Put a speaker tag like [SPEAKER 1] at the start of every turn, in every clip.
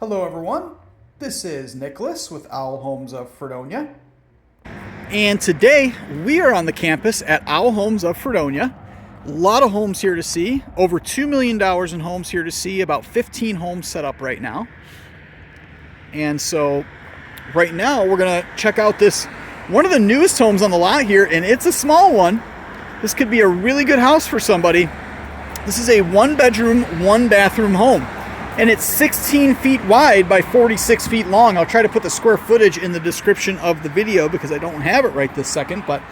[SPEAKER 1] Hello everyone, this is Nicholas with Homes of Fredonia. And today we are on the campus at Homes of Fredonia. A lot of homes here to see, over $2 million in homes here to see, about 15 homes set up right now. And so right now we're gonna check out this, one of the newest homes on the lot here, and it's a small one. This could be a really good house for somebody. This is a 1-bedroom, 1-bathroom home. And it's 16 feet wide by 46 feet long. I'll try to put the square footage in the description of the video because I don't have it right this second, but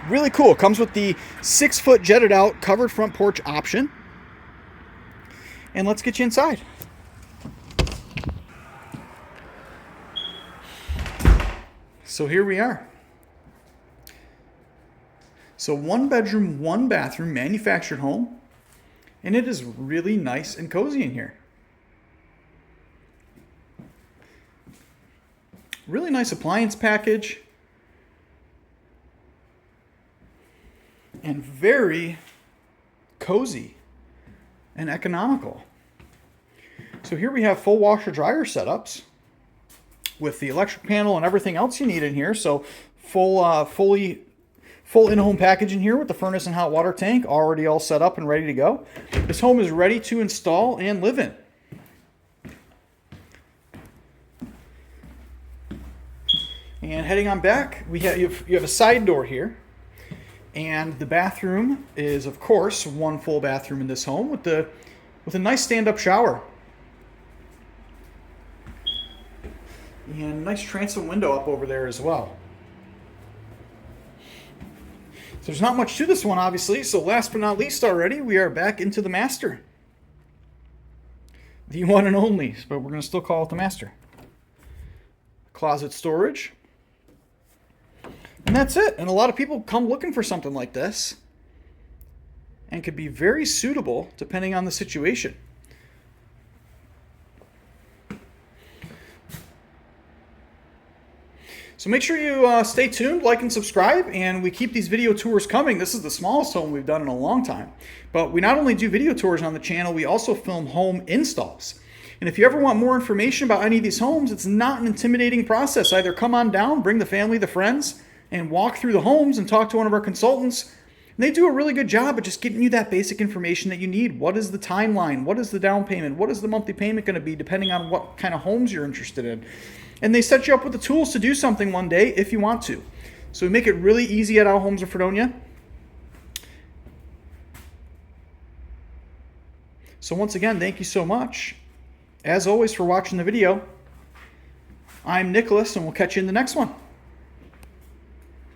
[SPEAKER 1] really cool. It comes with the 6-foot jetted out covered front porch option. And let's get you inside. So here we are. So 1-bedroom, 1-bathroom manufactured home. And it is really nice and cozy in here. Really nice appliance package. And very cozy and economical. So here we have full washer dryer setups with the electric panel and everything else you need in here. So full in-home package in here with the furnace and hot water tank already all set up and ready to go. This home is ready to install and live in. And heading on back, you have a side door here. And the bathroom is, of course, one full bathroom in this home with a nice stand-up shower. And a nice transom window up over there as well. So there's not much to this one, obviously. So last but not least already, we are back into the master. The one and only, but we're going to still call it the master. Closet storage. And that's it. And a lot of people come looking for something like this and could be very suitable depending on the situation. So make sure you stay tuned, like and subscribe, and we keep these video tours coming. This is the smallest home we've done in a long time. But we not only do video tours on the channel, we also film home installs. And if you ever want more information about any of these homes, it's not an intimidating process. Either come on down, bring the family, the friends, and walk through the homes and talk to one of our consultants. And they do a really good job of just getting you that basic information that you need. What is the timeline? What is the down payment? What is the monthly payment going to be depending on what kind of homes you're interested in? And they set you up with the tools to do something one day if you want to. So we make it really easy at our Homes of Fredonia. So once again, thank you so much, as always, for watching the video. I'm Nicholas, and we'll catch you in the next one.